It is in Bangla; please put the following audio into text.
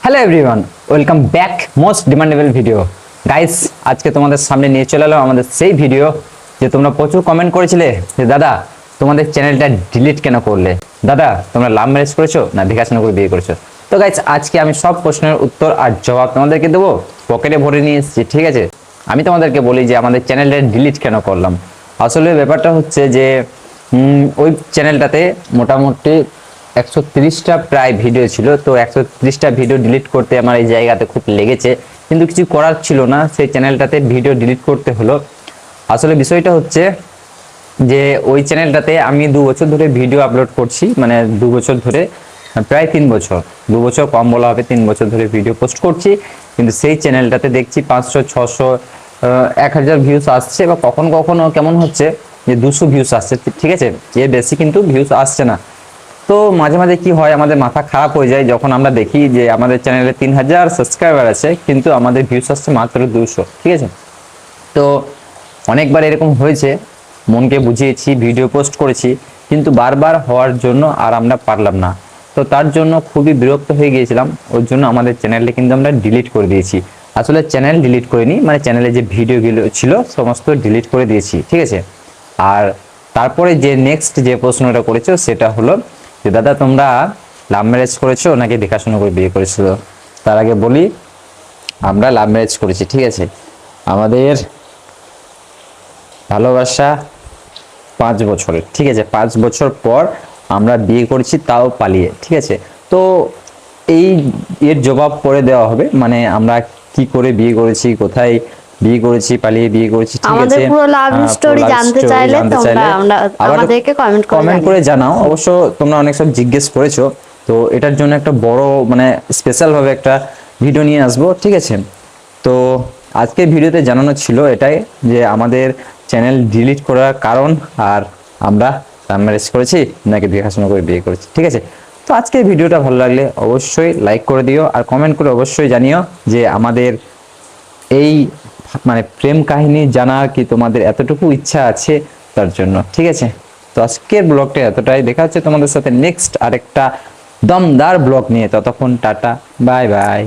Hello everyone, welcome back most demandable video. Guys, আজকে তোমাদের সামনে নিয়ে চলে এলাম আমাদের সেই ভিডিও যে তোমরা প্রচুর কমেন্ট করেছিলে যে দাদা তোমাদের চ্যানেলটা ডিলিট কেন করলে, দাদা তোমরা লাভ ম্যারেজ করেছো না দেখাশোনা করে বিয়ে করেছো। তো গাইস, আজকে আমি সব প্রশ্নের উত্তর আর জবাব তোমাদেরকে দেবো, পকেটে ভরে নিয়ে এসেছি। ঠিক আছে, আমি তোমাদেরকে বলি যে আমাদের চ্যানেলটা ডিলিট কেন করলাম। আসলে ব্যাপারটা হচ্ছে যে ওই চ্যানেলটাতে মোটামুটি 130টা প্রায় ভিডিও ছিল। তো 130টা ভিডিও ডিলিট করতে আমার এই জায়গাতে খুব লেগেছে, কিন্তু কিছু করার ছিল না, সেই চ্যানেলটাতে ভিডিও ডিলিট করতে হলো। আসলে বিষয়টা হচ্ছে যে ওই চ্যানেলটাতে আমি 2 বছর ধরে ভিডিও আপলোড করছি, মানে 2 বছর ধরে, প্রায় 3 বছর, 2 বছর কম বলা হবে, 3 বছর ধরে ভিডিও পোস্ট করছি। কিন্তু সেই চ্যানেলটাতে দেখছি 500, 600, 1000 ভিউস আসছে, বা কখনো কখনো কেমন হচ্ছে যে 200 ভিউস আসছে। ঠিক আছে, এর বেশি কিন্তু ভিউস আসছে না। তো মাঝে মাঝে কি হয়, আমাদের মাথা খারাপ হয়ে যায় যখন আমরা দেখি যে আমাদের চ্যানেলে 3000 সাবস্ক্রাইবার আছে কিন্তু আমাদের ভিউস আসছে মাত্র 200। ঠিক আছে, তো অনেকবার এরকম হয়েছে, মনকে বুঝিয়েছি, ভিডিও পোস্ট করেছি, কিন্তু বারবার হওয়ার জন্য আর আমরা পারলাম না। তো তার জন্য খুবই বিরক্ত হয়ে গিয়েছিলাম, ওর জন্য আমাদের চ্যানেলটা কিন্তু আমরা ডিলিট করে দিয়েছি। আসলে চ্যানেল ডিলিট করিনি, মানে চ্যানেলে যে ভিডিওগুলো ছিল সমস্ত ডিলিট করে দিয়েছি। ঠিক আছে, আর তারপরে যে নেক্সট যে প্রশ্নটা করেছো সেটা হলো যে দাদা তোমরা লাভ ম্যারেজ করেছো নাকি দেখাশোনা করে বিয়ে করেছো। তার আগে বলি, আমরা লাভ ম্যারেজ করেছি। ঠিক আছে, আমাদের ভালোবাসা 5 বছরের। ঠিক আছে, 5 বছর পর আমরা বিয়ে করেছি, তাও পালিয়ে। ঠিক আছে, তো এই এর জবাব পরে দেওয়া হবে, মানে আমরা কি করে বিয়ে করেছি, কোথায় বিয়ে করেছি, পালিয়ে বিয়ে করেছি। ঠিক আছে, আমাদের পুরো লাভ স্টোরি জানতে চাইলে তোমরা আমাদেরকে কমেন্ট করে জানাও। অবশ্য তোমরা অনেক সব জিজ্ঞেস করেছো, তো এটার জন্য একটা বড় মানে স্পেশাল ভাবে একটা ভিডিও নিয়ে আসবো। ঠিক আছে, তো আজকের ভিডিওতে জানানো ছিল এটাই যে আমাদের চ্যানেল ডিলিট করার কারণ, আর আমরা লাভ ম্যারেজ করেছি নাকি দেখাশোনা করে বিয়ে করেছি। ঠিক আছে, তো আজকের ভিডিওটা ভালো লাগলে অবশ্যই লাইক করে দিও, আর কমেন্ট করে অবশ্যই জানিও যে আমাদের এই মানে প্রেম কাহিনী জানার কি তোমাদের এতটুকু ইচ্ছা আছে তার জন্য। ঠিক আছে, তো আজকের ব্লগটা এতটাই, দেখা হচ্ছে তোমাদের সাথে নেক্সট আরেকটা দমদার ব্লগ নিয়ে। ততক্ষণ টাটা, বাই বাই।